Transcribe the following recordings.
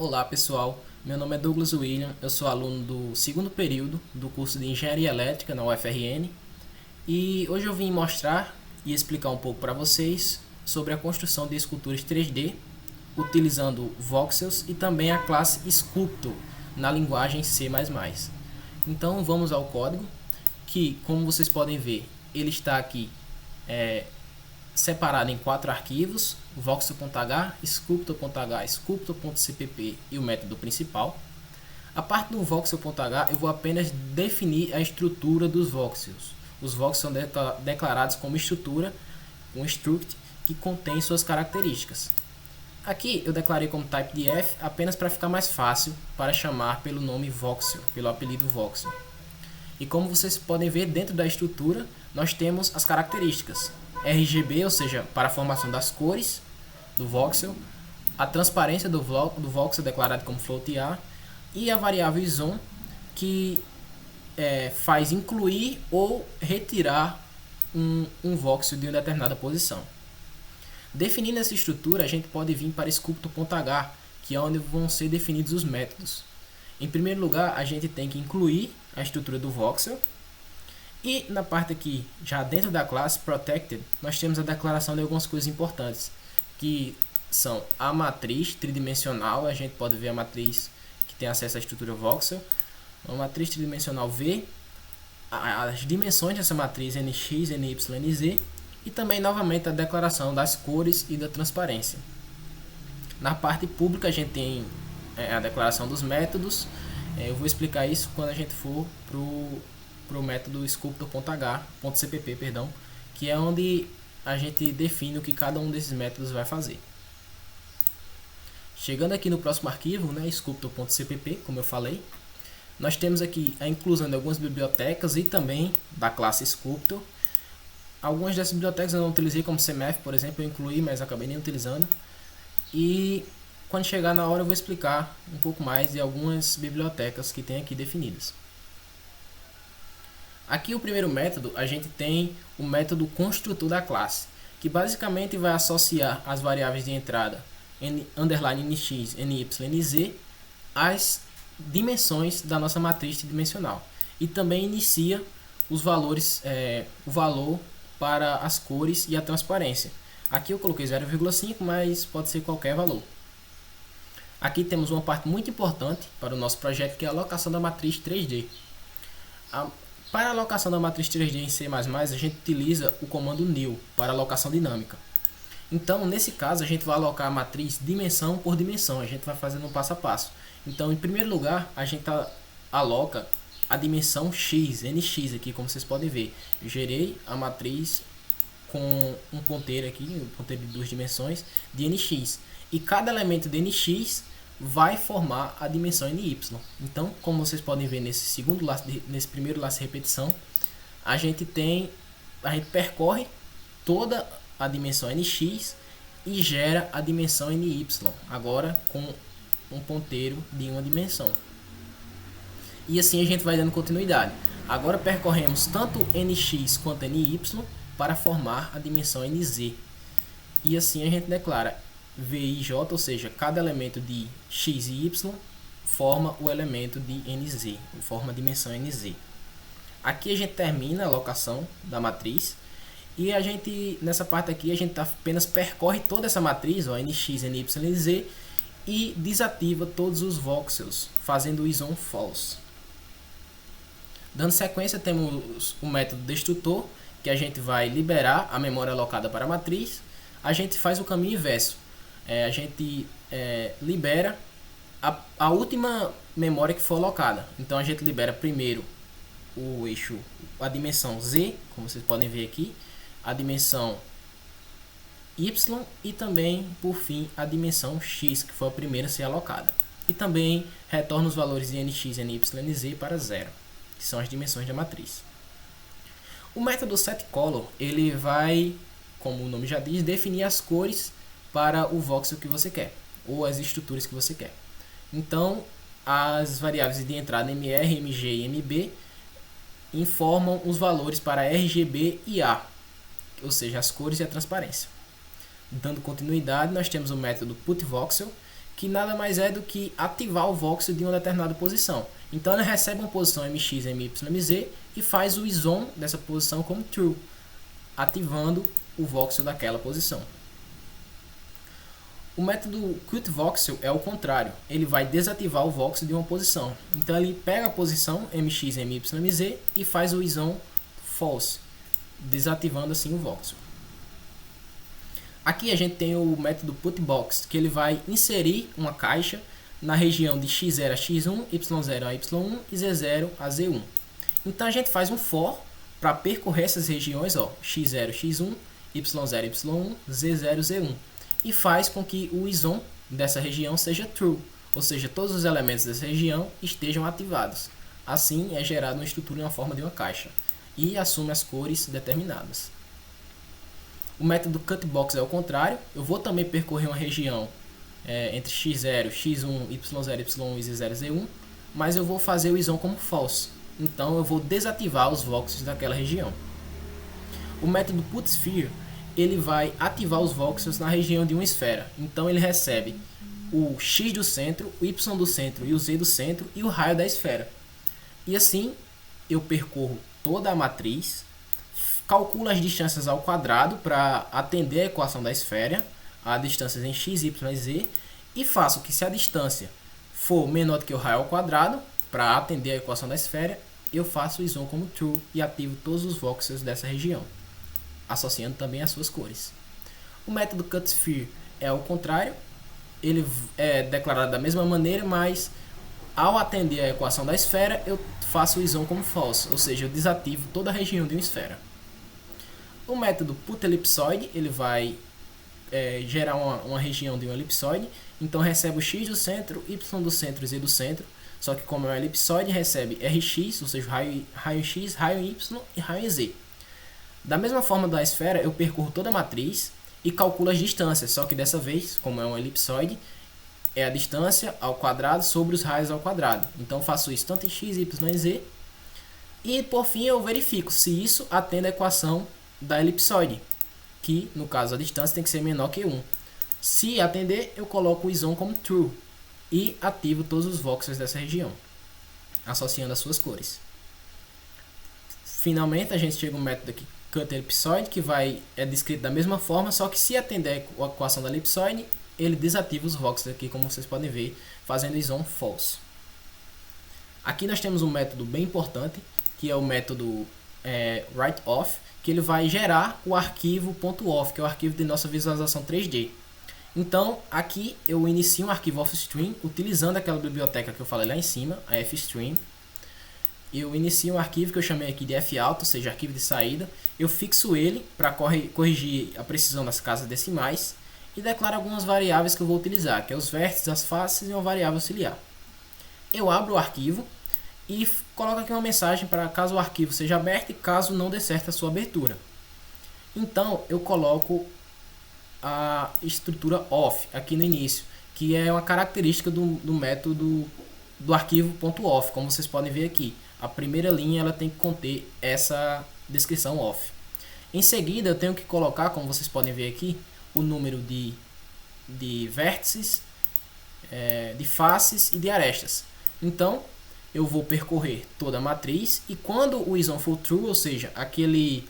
Olá pessoal, meu nome é Douglas William, eu sou aluno do segundo período do curso de Engenharia Elétrica na UFRN e hoje eu vim mostrar e explicar um pouco para vocês sobre a construção de esculturas 3D utilizando voxels e também a classe Sculptor na linguagem C++. Então vamos ao código que, como vocês podem ver, ele está aqui separado em 4 arquivos: voxel.h, sculptor.h, sculptor.cpp e o método principal. A parte do voxel.h eu vou apenas definir a estrutura dos voxels. Os voxels são declarados como estrutura, um struct que contém suas características. Aqui eu declarei como type de F apenas para ficar mais fácil para chamar pelo nome voxel, pelo apelido voxel. E como vocês podem ver, dentro da estrutura nós temos as características RGB, ou seja, para a formação das cores do voxel, a transparência do voxel declarado como float-A, e a variável zone, que faz incluir ou retirar um voxel de uma determinada posição. Definindo essa estrutura, a gente pode vir para sculptor.h, que é onde vão ser definidos os métodos. Em primeiro lugar, a gente tem que incluir a estrutura do voxel. E na parte aqui, já dentro da classe Protected, nós temos a declaração de algumas coisas importantes, que são a matriz tridimensional. A gente pode ver a matriz que tem acesso à estrutura voxel, uma matriz tridimensional V, as dimensões dessa matriz NX, NY, NZ, e também novamente a declaração das cores e da transparência. Na parte pública a gente tem a declaração dos métodos. Eu vou explicar isso quando a gente for para o método sculptor.h.cpp, que é onde a gente define o que cada um desses métodos vai fazer. Chegando aqui no próximo arquivo, sculptor.cpp, como eu falei, nós temos aqui a inclusão de algumas bibliotecas e também da classe Sculptor. Algumas dessas bibliotecas eu não utilizei, como CMF, por exemplo, eu incluí, mas acabei nem utilizando. E quando chegar na hora eu vou explicar um pouco mais de algumas bibliotecas que tem aqui definidas. Aqui o primeiro método, a gente tem o método construtor da classe, que basicamente vai associar as variáveis de entrada _nx, ny, nz às dimensões da nossa matriz tridimensional. E também inicia os valores, o valor para as cores e a transparência. Aqui eu coloquei 0,5, mas pode ser qualquer valor. Aqui temos uma parte muito importante para o nosso projeto, que é a alocação da matriz 3D. Para a alocação da matriz 3D em C++, a gente utiliza o comando new para alocação dinâmica. Então, nesse caso, a gente vai alocar a matriz dimensão por dimensão. A gente vai fazendo um passo a passo. Então, em primeiro lugar, a gente aloca a dimensão x, nx aqui, como vocês podem ver. Eu gerei a matriz com um ponteiro aqui, um ponteiro de 2 dimensões, de nx. E cada elemento de nx vai formar a dimensão ny. Então, como vocês podem ver nesse primeiro laço de repetição, a gente percorre toda a dimensão nx e gera a dimensão ny, agora com um ponteiro de uma dimensão. E assim a gente vai dando continuidade. Agora percorremos tanto nx quanto ny para formar a dimensão nz. E assim a gente declara VIJ, ou seja, cada elemento de x e y forma o elemento de nz, forma a dimensão nz. Aqui a gente termina a alocação da matriz e a gente, nessa parte aqui, a gente apenas percorre toda essa matriz, nx, ny, nz, e desativa todos os voxels, fazendo o is_on false. Dando sequência, temos o método destrutor, que a gente vai liberar a memória alocada para a matriz. A gente faz o caminho inverso. A gente libera a última memória que for alocada. Então a gente libera primeiro o eixo, a dimensão z, como vocês podem ver aqui, a dimensão y e também, por fim, a dimensão x, que foi a primeira a ser alocada. E também retorna os valores de nx, ny, nz para 0, que são as dimensões da matriz. O método setColor, ele vai, como o nome já diz, definir as cores para o voxel que você quer, ou as estruturas que você quer. Então, as variáveis de entrada mr, mg e mb informam os valores para RGB e A, ou seja, as cores e a transparência. Dando continuidade, nós temos o método putVoxel, que nada mais é do que ativar o voxel de uma determinada posição. Então ele recebe uma posição mx, my, mz e faz o is-on dessa posição como true, ativando o voxel daquela posição. O método QtVoxel é o contrário, ele vai desativar o voxel de uma posição. Então ele pega a posição mx, my, mz e faz o is-on false, desativando assim o voxel. Aqui a gente tem o método PutBox, que ele vai inserir uma caixa na região de x0 a x1, y0 a y1 e z0 a z1. Então a gente faz um for para percorrer essas regiões, ó, x0, x1, y0, y1, z0, z1. E faz com que o is-on dessa região seja true, ou seja, todos os elementos dessa região estejam ativados. Assim é gerada uma estrutura na forma de uma caixa e assume as cores determinadas. O método CutBox é o contrário, eu vou também percorrer uma região entre x0, x1, y0, y1 e z0, z1, mas eu vou fazer o is-on como false, então eu vou desativar os voxels daquela região. O método PutSphere ele vai ativar os voxels na região de uma esfera. Então ele recebe o x do centro, o y do centro e o z do centro e o raio da esfera. E assim eu percorro toda a matriz, calculo as distâncias ao quadrado para atender a equação da esfera, a distâncias em x, y e z, e faço que se a distância for menor do que o raio ao quadrado, para atender a equação da esfera, eu faço o is-on como true e ativo todos os voxels dessa região, associando também as suas cores. O método CutSphere é o contrário, ele é declarado da mesma maneira, mas ao atender a equação da esfera, eu faço o is-on como false, ou seja, eu desativo toda a região de uma esfera. O método PutEllipsoid, ele vai gerar uma região de um elipsoide, então recebe o x do centro, y do centro e z do centro, só que como é um elipsoide, recebe Rx, ou seja, raio x, raio y e raio z. Da mesma forma da esfera, eu percorro toda a matriz e calculo as distâncias, só que dessa vez, como é um elipsoide, é a distância ao quadrado sobre os raios ao quadrado. Então faço isso tanto em x, y e z. E por fim eu verifico se isso atende a equação da elipsoide, que no caso a distância tem que ser menor que 1. Se atender, eu coloco o is-on como true e ativo todos os voxels dessa região, associando as suas cores. Finalmente a gente chega ao método aqui CutEllipsoid, que é descrito da mesma forma, só que se atender a equação da elipsoide, ele desativa os voxels aqui, como vocês podem ver, fazendo is-on false. Aqui nós temos um método bem importante, que é o método writeOff, que ele vai gerar o arquivo .off, que é o arquivo de nossa visualização 3D. Então, aqui eu inicio um arquivo offstream, utilizando aquela biblioteca que eu falei lá em cima, a fstream. Eu inicio um arquivo que eu chamei aqui de falto, ou seja, arquivo de saída. Eu fixo ele para corrigir a precisão das casas decimais e declaro algumas variáveis que eu vou utilizar, que é os vértices, as faces e uma variável auxiliar. Eu abro o arquivo e coloco aqui uma mensagem para caso o arquivo seja aberto e caso não dê certo a sua abertura. Então eu coloco a estrutura off aqui no início, que é uma característica do método do arquivo .off, como vocês podem ver aqui. A primeira linha ela tem que conter essa descrição off. Em seguida eu tenho que colocar, como vocês podem ver aqui, o número de vértices, de faces e de arestas. Então eu vou percorrer toda a matriz e quando o is-on for true, ou seja, aquele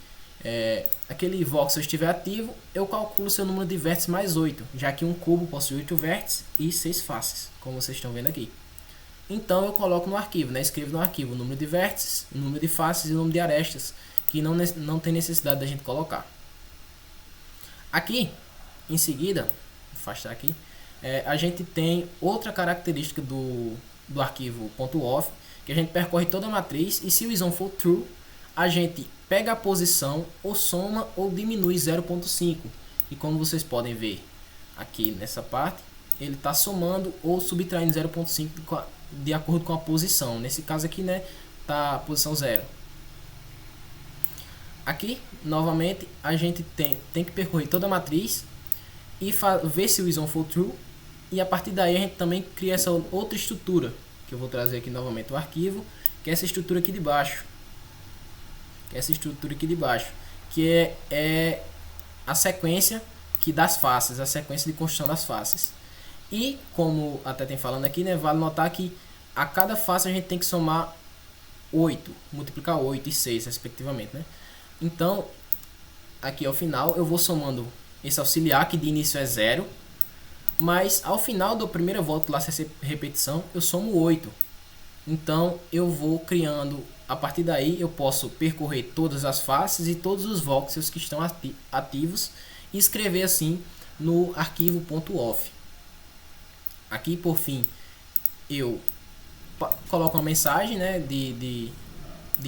voxel estiver ativo, eu calculo seu número de vértices mais 8, já que um cubo possui 8 vértices e 6 faces, como vocês estão vendo aqui. Então eu coloco no arquivo, escrevo no arquivo o número de vértices, o número de faces e o número de arestas, que não tem necessidade da gente colocar. Aqui, em seguida, vou afastar aqui, a gente tem outra característica do arquivo .off, que a gente percorre toda a matriz e se o is-on for true, a gente pega a posição ou soma ou diminui 0.5. E como vocês podem ver aqui nessa parte, ele está somando ou subtraindo 0.5 de acordo com a posição. Nesse caso aqui, tá a posição 0. Aqui, novamente, a gente tem que percorrer toda a matriz e ver se o is-on for true. E a partir daí a gente também cria essa outra estrutura, que eu vou trazer aqui novamente o arquivo, que é essa estrutura aqui de baixo. Que é a sequência das faces, a sequência de construção das faces. E como até tem falando aqui, né, vale notar que a cada face a gente tem que somar 8, multiplicar 8 e 6 respectivamente, né? Então, aqui ao final eu vou somando esse auxiliar que de início é 0, mas ao final da primeira volta lá, se repetição, eu somo 8. Então eu vou criando, a partir daí eu posso percorrer todas as faces e todos os voxels que estão ativos e escrever assim no arquivo .off. Aqui por fim eu coloco uma mensagem, né, de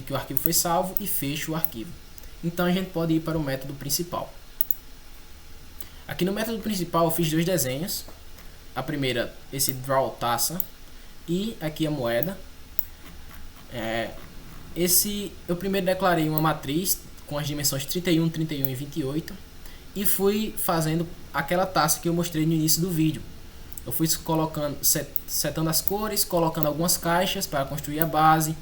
que o arquivo foi salvo e fecho o arquivo. Então a gente pode ir para o método principal. Aqui no método principal eu fiz dois desenhos. A primeira, esse draw taça, e aqui a moeda. Eu primeiro declarei uma matriz com as dimensões 31, 31 e 28 e fui fazendo aquela taça que eu mostrei no início do vídeo. Eu fui colocando, setando as cores, colocando algumas caixas para construir a base.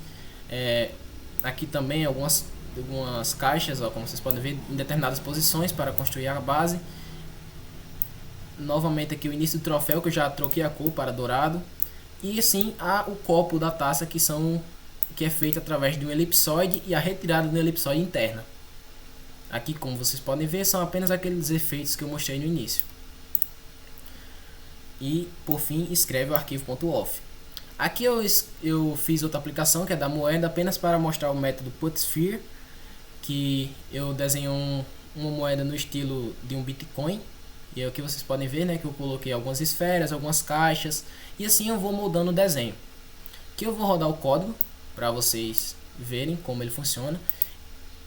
Aqui também algumas caixas, ó, como vocês podem ver, em determinadas posições para construir a base. Novamente aqui o início do troféu, que eu já troquei a cor para dourado. E assim o copo da taça, que é feito através de um elipsoide e a retirada do elipsoide interna. Aqui, como vocês podem ver, são apenas aqueles efeitos que eu mostrei no início. E por fim escreve o arquivo .off. Aqui eu fiz outra aplicação, que é da moeda, apenas para mostrar o método putSphere, que eu desenhei uma moeda no estilo de um Bitcoin. E aqui vocês podem ver, né, que eu coloquei algumas esferas, algumas caixas, e assim eu vou moldando o desenho. Aqui eu vou rodar o código para vocês verem como ele funciona.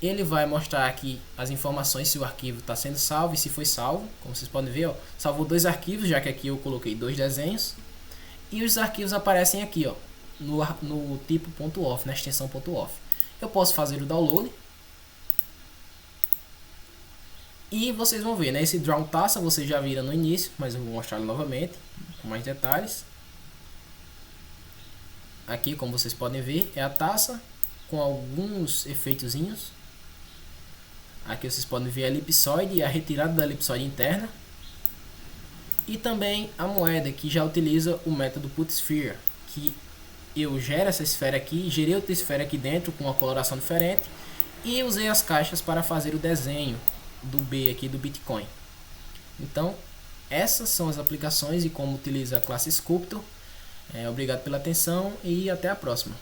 Ele vai mostrar aqui as informações, se o arquivo está sendo salvo e se foi salvo. Como vocês podem ver, ó, salvou dois arquivos, já que aqui eu coloquei dois desenhos. E os arquivos aparecem aqui, ó, no tipo .off, na extensão .off. Eu posso fazer o download. E vocês vão ver, né, esse draw taça vocês já viram no início, mas eu vou mostrar novamente com mais detalhes. Aqui, como vocês podem ver, é a taça com alguns efeitozinhos. Aqui vocês podem ver a elipsoide e a retirada da elipsoide interna. E também a moeda, que já utiliza o método putSphere, que eu gero essa esfera aqui, gerei outra esfera aqui dentro com uma coloração diferente e usei as caixas para fazer o desenho do B aqui do Bitcoin. Então essas são as aplicações e como utiliza a classe Sculptor. Obrigado pela atenção e até a próxima.